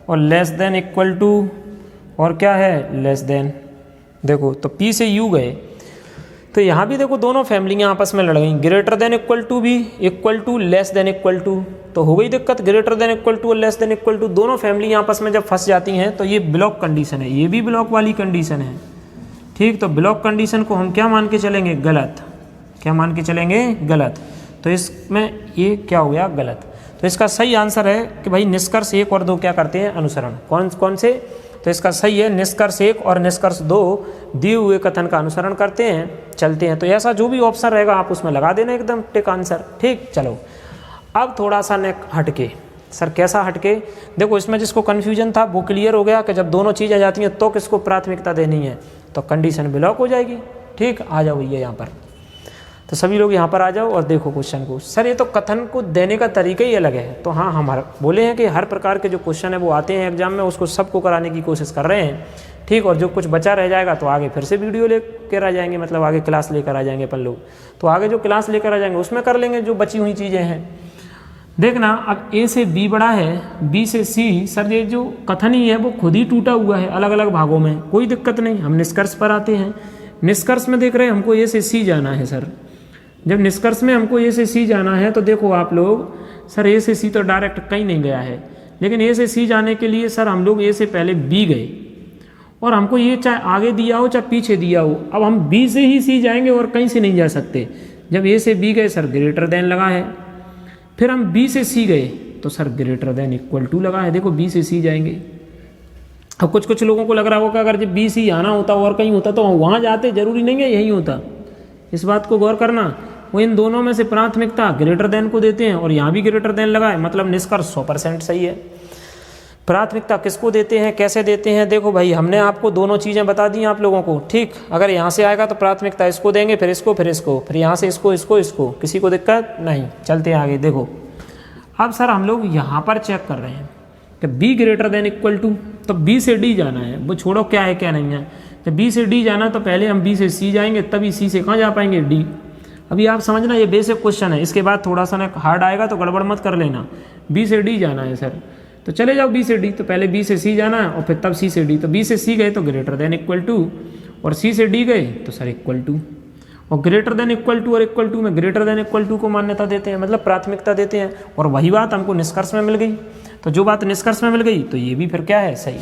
और लेस देन इक्वल टू, और क्या है, लेस देन। देखो तो P से U गए तो यहाँ भी देखो दोनों फैमिलियाँ आपस में लड़ गई, ग्रेटर देन इक्वल टू भी, equal to, less than equal to, तो हो गई दिक्कत। ग्रेटर देन इक्वल टू और लेस देन इक्वल टू दोनों फैमिली आपस में जब फंस जाती हैं तो ये ब्लॉक कंडीशन है, ये भी ब्लॉक वाली कंडीशन है। ठीक, तो ब्लॉक कंडीशन को हम क्या मान के चलेंगे, गलत। क्या मान के चलेंगे, गलत। तो इसमें ये क्या हो गया, गलत। तो इसका सही आंसर है कि भाई निष्कर्ष 1 और 2 क्या करते हैं, अनुसरण। कौन कौन से, तो इसका सही है निष्कर्ष 1 और निष्कर्ष 2 दिए हुए कथन का अनुसरण करते हैं, चलते हैं। तो ऐसा जो भी ऑप्शन रहेगा आप उसमें लगा देना एकदम टिक आंसर। ठीक, चलो अब थोड़ा सा नेक हटके, सर कैसा हटके? देखो इसमें जिसको कन्फ्यूजन था वो क्लियर हो गया कि जब दोनों चीज़ें जाती हैं तो किसको प्राथमिकता देनी है, तो कंडीशन ब्लॉक हो जाएगी। ठीक, आ जाओ भैया यहाँ पर, तो सभी लोग यहाँ पर आ जाओ और देखो क्वेश्चन को। सर ये तो कथन को देने का तरीका ही अलग है। तो हाँ, हम बोले हैं कि हर प्रकार के जो क्वेश्चन है वो आते हैं एग्जाम में, उसको सबको कराने की कोशिश कर रहे हैं। ठीक, और जो कुछ बचा रह जाएगा तो आगे फिर से वीडियो लेकर आ जाएंगे, मतलब आगे क्लास लेकर आ जाएंगे अपन लोग, तो आगे जो क्लास लेकर आ जाएंगे उसमें कर लेंगे जो बची हुई चीज़ें हैं। देखना, अब ए से बी बड़ा है, बी से सी। सर ये जो कथन ही है वो खुद ही टूटा हुआ है अलग अलग भागों में, कोई दिक्कत नहीं। हम निष्कर्ष पर आते हैं। निष्कर्ष में देख रहे हैं हमको ए से सी जाना है। सर जब निष्कर्ष में हमको ए से सी जाना है तो देखो आप लोग, सर ए से सी तो डायरेक्ट कहीं नहीं गया है, लेकिन ए से सी जाने के लिए सर हम लोग ए से पहले बी गए, और हमको ये चाहे आगे दिया हो चाहे पीछे दिया हो, अब हम बी से ही सी जाएंगे और कहीं से नहीं जा सकते। जब ए से बी गए सर ग्रेटर देन लगा है, फिर हम बी से सी गए तो sir greater than equal to लगा है। देखो बी से सी जाएंगे। अब कुछ कुछ लोगों को लग रहा होगा अगर जब बी सी आना होता और कहीं होता तो वहाँ जाते, जरूरी नहीं है यही होता। इस बात को गौर करना। वो इन दोनों में से प्राथमिकता ग्रेटर देन को देते हैं और यहाँ भी ग्रेटर देन लगा है, मतलब निष्कर्ष 100% सही है। प्राथमिकता किसको देते हैं, कैसे देते हैं? देखो भाई, हमने आपको दोनों चीज़ें बता दी आप लोगों को। ठीक, अगर यहाँ से आएगा तो प्राथमिकता इसको देंगे, फिर इसको, फिर इसको, फिर यहाँ से इसको, इसको, इसको, किसी को दिक्कत नहीं। चलते हैं आगे। देखो अब सर हम लोग यहाँ पर चेक कर रहे हैं कि B greater than equal to, तो बी से डी जाना है, वो छोड़ो क्या है क्या नहीं है। जब बी से डी जाना तो पहले हम बी से सी जाएंगे, तभी सी से कहाँ जा पाएंगे, डी। अभी आप समझना, ये बेसिक क्वेश्चन है, इसके बाद थोड़ा सा ना हार्ड आएगा तो गड़बड़ मत कर लेना। बी से डी जाना है सर, तो चले जाओ बी से डी, तो पहले बी से सी जाना है और फिर तब सी से डी। तो बी से सी गए तो ग्रेटर देन इक्वल टू, और सी से डी गए तो सर इक्वल टू। और ग्रेटर देन इक्वल टू और इक्वल टू में ग्रेटर देन इक्वल टू को मान्यता देते हैं, मतलब प्राथमिकता देते हैं। और वही बात हमको निष्कर्ष में मिल गई, तो जो बात निष्कर्ष में मिल गई तो ये भी फिर क्या है, सही।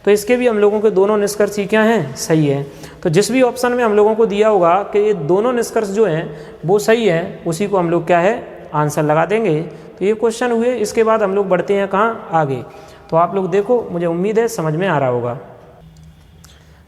तो इसके भी हम लोगों के दोनों निष्कर्ष ही क्या हैं, सही है। तो जिस भी ऑप्शन में हम लोगों को दिया होगा कि ये दोनों निष्कर्ष जो हैं वो सही है, उसी को हम लोग क्या है, आंसर लगा देंगे। तो ये क्वेश्चन हुए। इसके बाद हम लोग बढ़ते हैं कहाँ, आगे। तो आप लोग देखो, मुझे उम्मीद है समझ में आ रहा होगा।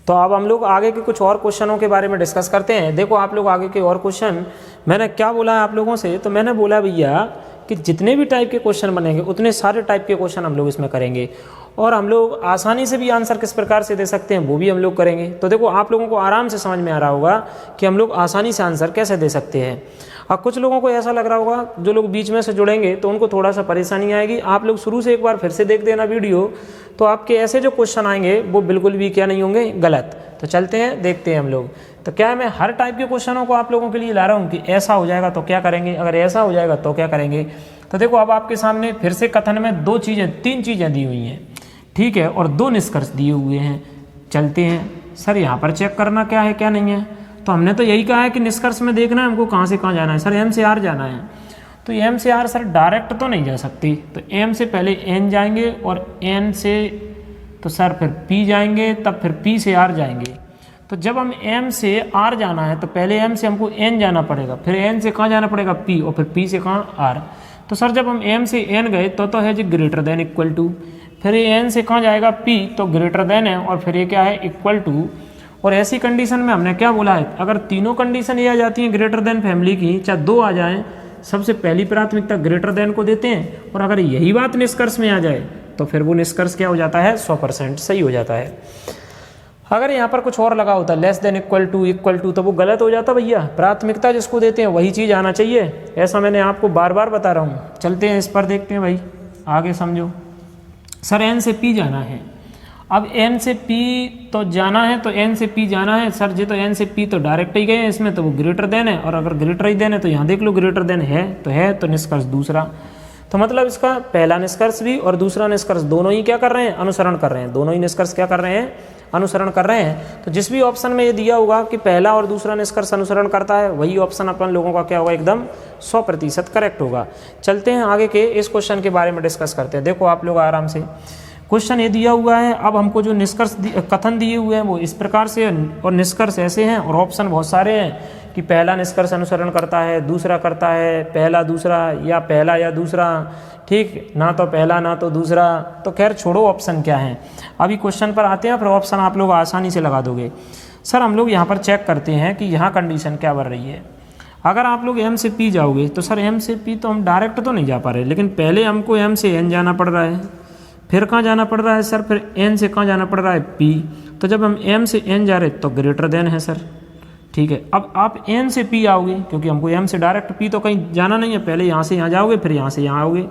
तो अब हम लोग आगे के कुछ और क्वेश्चनों के बारे में डिस्कस करते हैं। देखो आप लोग आगे के और क्वेश्चन, मैंने क्या बोला है आप लोगों से, तो मैंने बोला भैया कि जितने भी टाइप के क्वेश्चन बनेंगे उतने सारे टाइप के क्वेश्चन हम लोग इसमें करेंगे, और हम लोग आसानी से भी आंसर किस प्रकार से दे सकते हैं वो भी हम लोग करेंगे। तो देखो आप लोगों को आराम से समझ में आ रहा होगा कि हम लोग आसानी से आंसर कैसे दे सकते हैं। अब कुछ लोगों को ऐसा लग रहा होगा, जो लोग बीच में से जुड़ेंगे तो उनको थोड़ा सा परेशानी आएगी। आप लोग शुरू से एक बार फिर से देख देना वीडियो, तो आपके ऐसे जो क्वेश्चन आएंगे वो बिल्कुल भी क्या नहीं होंगे, गलत। तो चलते हैं, देखते हैं हम लोग। तो क्या है, मैं हर टाइप के क्वेश्चनों को आप लोगों के लिए ला रहा हूँ कि ऐसा हो जाएगा तो क्या करेंगे, अगर ऐसा हो जाएगा तो क्या करेंगे। तो देखो अब आपके सामने फिर से कथन में तीन चीज़ें दी हुई हैं, ठीक है, और दो निष्कर्ष दिए हुए हैं। चलते हैं सर, यहाँ पर चेक करना क्या है क्या नहीं है। तो हमने तो यही कहा है कि निष्कर्ष में देखना है हमको कहाँ से कहाँ जाना है। सर एम से आर जाना है, तो एम से आर सर डायरेक्ट तो नहीं जा सकती, तो एम से पहले एन जाएंगे और एन से तो सर फिर पी जाएंगे, तब फिर पी से आर जाएंगे। तो जब हम एम से आर जाना है तो पहले एम से हमको एन जाना पड़ेगा, फिर एन से कहाँ जाना पड़ेगा, पी, और फिर पी से कहाँ, आर। तो सर जब हम एम से एन गए तो है जी ग्रेटर देन इक्वल टू, फिर ये एन से कहाँ जाएगा, पी, तो ग्रेटर देन है, और फिर ये क्या है, इक्वल टू। और ऐसी कंडीशन में हमने क्या बोला है, अगर तीनों कंडीशन ये आ जाती हैं ग्रेटर देन फैमिली की, चाहे दो आ जाएं, सबसे पहली प्राथमिकता ग्रेटर देन को देते हैं। और अगर यही बात निष्कर्ष में आ जाए तो फिर वो निष्कर्ष क्या हो जाता है, 100% सही हो जाता है। अगर यहाँ पर कुछ और लगा होता लेस देन इक्वल टू, तो वो गलत हो जाता भैया। प्राथमिकता जिसको देते हैं वही चीज़ आना चाहिए, ऐसा मैंने आपको बार बार बता रहा हूँ। चलते हैं इस पर, देखते हैं भाई, आगे समझो। सर एन से पी जाना है, अब एन से पी तो जाना है, तो एन से पी जाना है सर जी, तो एन से पी तो डायरेक्ट ही गए हैं इसमें, तो वो ग्रेटर देन है, और अगर ग्रेटर ही देन है तो यहाँ देख लो ग्रेटर देन है, तो निष्कर्ष दूसरा। तो मतलब इसका पहला निष्कर्ष भी और दूसरा निष्कर्ष दोनों ही क्या कर रहे हैं, अनुसरण कर रहे हैं। दोनों ही निष्कर्ष क्या कर रहे हैं, अनुसरण कर रहे हैं। तो जिस भी ऑप्शन में ये दिया होगा कि पहला और दूसरा निष्कर्ष अनुसरण करता है, वही ऑप्शन अपन लोगों का क्या होगा, एकदम 100% करेक्ट होगा। चलते हैं आगे के इस क्वेश्चन के बारे में डिस्कस करते हैं। देखो आप लोग आराम से, क्वेश्चन ये दिया हुआ है। अब हमको जो निष्कर्ष कथन दिए हुए हैं वो इस प्रकार से, और निष्कर्ष ऐसे हैं, और ऑप्शन बहुत सारे हैं कि पहला निष्कर्ष अनुसरण करता है, दूसरा करता है, पहला दूसरा, या पहला या दूसरा, ठीक, ना तो पहला ना तो दूसरा। तो खैर छोड़ो ऑप्शन क्या है, अभी क्वेश्चन पर आते हैं, फिर ऑप्शन आप लोग आसानी से लगा दोगे। सर हम लोग यहाँ पर चेक करते हैं कि यहाँ कंडीशन क्या बन रही है। अगर आप लोग एम से पी जाओगे तो सर एम से पी तो हम डायरेक्ट तो नहीं जा पा रहे, लेकिन पहले हमको एम से एन जाना पड़ रहा है, फिर कहाँ जाना पड़ रहा है सर, फिर एन से कहाँ जाना पड़ रहा है, पी। तो जब हम एम से एन जा रहे तो ग्रेटर देन है सर, ठीक है। अब आप एन से पी आओगे, क्योंकि हमको एम से डायरेक्ट पी तो कहीं जाना नहीं है, पहले यहाँ से यहाँ जाओगे फिर यहाँ से यहाँ आओगे,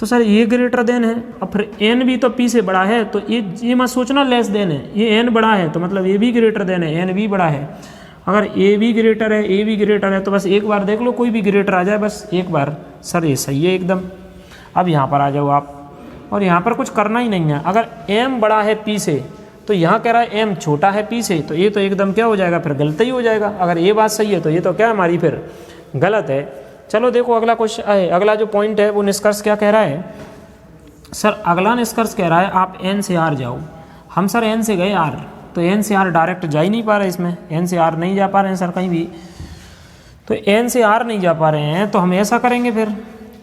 तो सर ये ग्रेटर देन है। अब फिर एन भी तो पी से बड़ा है, तो ये मत सोचना लेस देन है, ये एन बड़ा है तो मतलब ये भी ग्रेटर देन है, एन भी बड़ा है। अगर ए भी ग्रेटर है, ए भी ग्रेटर है, तो बस एक बार देख लो कोई भी ग्रेटर आ जाए, बस एक बार, सर ये सही है एकदम। अब यहाँ पर आ जाओ आप, और यहाँ पर कुछ करना ही नहीं है। अगर एम बड़ा है पी से, तो यहाँ कह रहा है एम छोटा है पी से, तो ये तो एकदम क्या हो जाएगा, फिर गलत ही हो जाएगा। अगर ये बात सही है तो ये तो क्या हमारी फिर गलत है। चलो देखो अगला क्वेश्चन है, अगला जो पॉइंट है वो निष्कर्ष क्या कह रहा है सर, अगला निष्कर्ष कह रहा है आप एन से आर जाओ। हम सर एन से गए आर, तो एन से आर डायरेक्ट जा ही नहीं पा रहे, इसमें एन से आर नहीं जा पा रहे हैं सर कहीं भी, तो एन से आर नहीं जा पा रहे हैं, तो हम ऐसा करेंगे फिर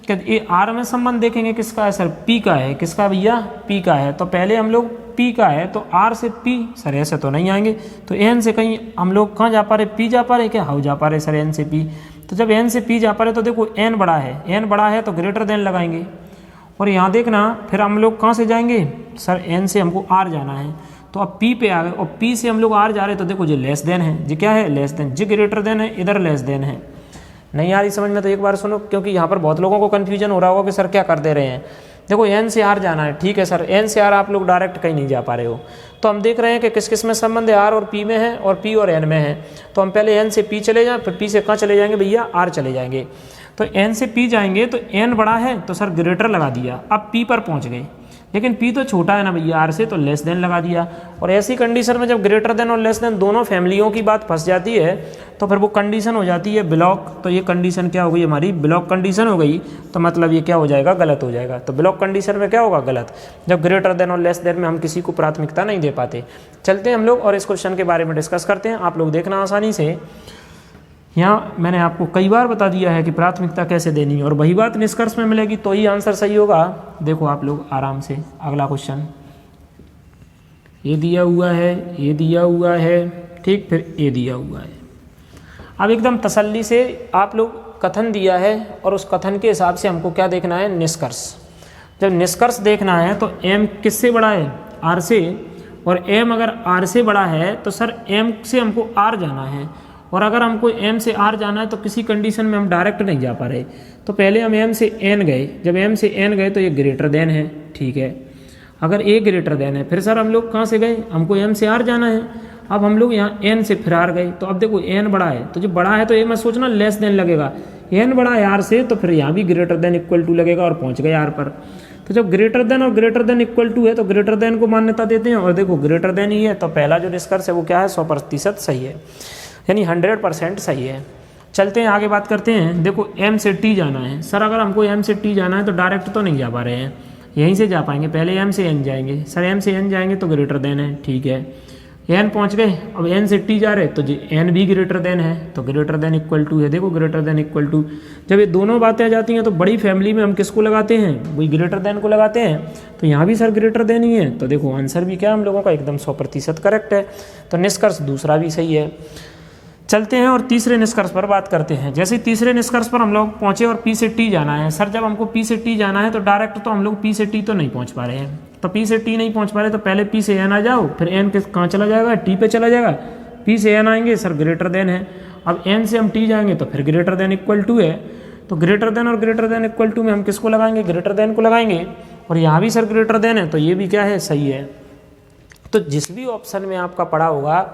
कि ये आर में संबंध देखेंगे किसका है सर, पी का है। किसका भैया, पी का है। तो पहले हम लोग पी का है तो आर से पी, सर ऐसे तो नहीं आएंगे, तो एन से कहीं हम लोग कहाँ जा पा रहे, पी जा पा रहे क्या, हाउ जा पा रहे सर एन से पी। तो जब एन से पी जा पा रहे तो देखो एन बड़ा है, एन बड़ा है तो ग्रेटर देन लगाएंगे। और यहाँ देखना फिर हम लोग कहाँ से जाएंगे सर, एन से हमको आर जाना है, तो अब पी पे आ गए, और पी से हम लोग आर जा रहे तो देखो जो लेस देन है, जी क्या है, लेस देन, जी ग्रेटर देन है, इधर लेस देन है। नहीं आ रही समझ में तो एक बार सुनो, क्योंकि यहाँ पर बहुत लोगों को कन्फ्यूजन हो रहा होगा कि सर क्या कर दे रहे हैं। देखो एन से आर जाना है, ठीक है सर, एन से आर आप लोग डायरेक्ट कहीं नहीं जा पा रहे हो, तो हम देख रहे हैं कि किस किस में संबंध है, आर और पी में है और पी और एन में है। तो हम पहले एन से पी चले जाएं, फिर पी से कहाँ चले जाएंगे भैया, आर चले जाएंगे। तो एन से पी जाएंगे तो एन बड़ा है तो सर ग्रेटर लगा दिया, अब पी पर पहुँच गए, लेकिन पी तो छोटा है ना भैया आर से, तो लेस देन लगा दिया। और ऐसी कंडीशन में जब ग्रेटर देन और लेस देन दोनों फैमिलियों की बात फंस जाती है तो फिर वो कंडीशन हो जाती है ब्लॉक। तो ये कंडीशन क्या हो गई हमारी, ब्लॉक कंडीशन हो गई, तो मतलब ये क्या हो जाएगा, गलत हो जाएगा। तो ब्लॉक कंडीशन में क्या होगा, गलत, जब ग्रेटर देन और लेस देन में हम किसी को प्राथमिकता नहीं दे पाते। चलते हैं हम लोग और इस क्वेश्चन के बारे में डिस्कस करते हैं, आप लोग देखना आसानी से। यहाँ मैंने आपको कई बार बता दिया है कि प्राथमिकता कैसे देनी है, और वही बात निष्कर्ष में मिलेगी तो ही आंसर सही होगा। देखो आप लोग आराम से, अगला क्वेश्चन ये दिया हुआ है, ये दिया हुआ है, ठीक, फिर ये दिया हुआ है। अब एकदम तसल्ली से आप लोग कथन दिया है और उस कथन के हिसाब से हमको क्या देखना है, निष्कर्ष। जब निष्कर्ष देखना है तो एम किससे बड़ा है, आर से, और एम अगर आर से बड़ा है तो सर एम से हमको आर जाना है, और अगर हमको एम से आर जाना है तो किसी कंडीशन में हम डायरेक्ट नहीं जा पा रहे, तो पहले हम एम से एन गए, जब एम से एन गए तो ये ग्रेटर देन है, ठीक है। अगर ए ग्रेटर देन है, फिर सर हम लोग कहाँ से गए, हमको एम से आर जाना है, अब हम लोग यहाँ एन से फिर आर गए, तो अब देखो एन बड़ा है, तो जब बड़ा है तो ये मत सोचना लेस देन लगेगा, एन बड़ा है आर से, तो फिर यहाँ भी ग्रेटर देन इक्वल टू लगेगा और पहुँच गए आर पर। तो जब ग्रेटर देन और ग्रेटर देन इक्वल टू है तो ग्रेटर देन को मान्यता देते हैं, और देखो ग्रेटर देन ही है, तो पहला जो निष्कर्ष है वो क्या है, 100% सही है, यानी 100% सही है। चलते हैं आगे बात करते हैं। देखो एम से टी जाना है, सर अगर हमको एम से टी जाना है तो डायरेक्ट तो नहीं जा पा रहे हैं, यहीं से जा पाएंगे, पहले एम से एन जाएंगे, सर एम से एन जाएंगे तो ग्रेटर देन है, ठीक है, एन पहुंच गए। अब एन से टी जा रहे तो जी एन भी ग्रेटर देन है, तो ग्रेटर देन इक्वल टू है, देखो ग्रेटर देन इक्वल टू। जब ये दोनों बातें आ जाती हैं तो बड़ी फैमिली में हम किसको लगाते हैं, वही ग्रेटर देन को लगाते हैं, तो यहाँ भी सर ग्रेटर देन ही है, तो देखो आंसर भी क्या हम लोगों का एकदम 100% करेक्ट है, तो निष्कर्ष दूसरा भी सही है। चलते हैं और तीसरे निष्कर्ष पर बात करते हैं। जैसे तीसरे निष्कर्ष पर हम लोग पहुंचे और पी से टी जाना है, सर जब हमको पी से टी जाना है तो डायरेक्ट तो हम लोग पी से टी तो नहीं पहुंच पा रहे हैं, तो पी से टी नहीं पहुंच पा रहे तो पहले पी से एन आ जाओ, फिर एन के कहाँ चला जाएगा, टी पे चला जाएगा, पी से एन आएंगे, सर ग्रेटर देन है, अब एन से हम टी जाएंगे तो फिर ग्रेटर देन इक्वल टू है, तो ग्रेटर देन और ग्रेटर देन इक्वल टू में हम किसको लगाएंगे, ग्रेटर देन को लगाएंगे, और यहाँ भी सर ग्रेटर देन है, तो ये भी क्या है, सही है। तो जिस भी ऑप्शन में आपका पड़ा होगा,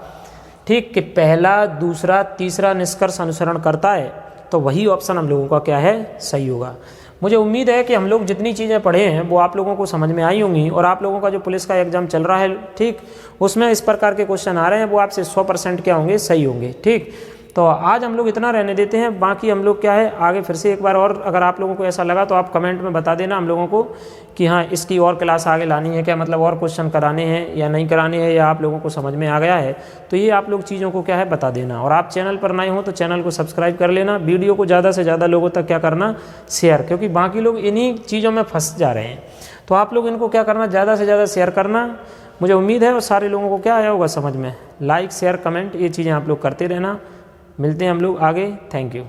ठीक, कि पहला दूसरा तीसरा निष्कर्ष अनुसरण करता है, तो वही ऑप्शन हम लोगों का क्या है, सही होगा। मुझे उम्मीद है कि हम लोग जितनी चीज़ें पढ़े हैं वो आप लोगों को समझ में आई होंगी, और आप लोगों का जो पुलिस का एग्जाम चल रहा है, ठीक, उसमें इस प्रकार के क्वेश्चन आ रहे हैं वो आपसे 100% क्या होंगे, सही होंगे, ठीक। तो आज हम लोग इतना रहने देते हैं, बाकी हम लोग क्या है आगे फिर से एक बार और, अगर आप लोगों को ऐसा लगा तो आप कमेंट में बता देना हम लोगों को कि हाँ इसकी और क्लास आगे लानी है क्या, मतलब और क्वेश्चन कराने हैं या नहीं कराने हैं, या आप लोगों को समझ में आ गया है, तो ये आप लोग चीज़ों को क्या है बता देना। और आप चैनल पर नए हो तो चैनल को सब्सक्राइब कर लेना, वीडियो को ज़्यादा से ज़्यादा लोगों तक क्या करना, शेयर, क्योंकि बाकी लोग इन्हीं चीज़ों में फंस जा रहे हैं, तो आप लोग इनको क्या करना, ज़्यादा से ज़्यादा शेयर करना। मुझे उम्मीद है वो सारे लोगों को क्या आया होगा समझ में, लाइक शेयर कमेंट ये चीज़ें आप लोग करते रहना। मिलते हैं हम लोग आगे। Thank you.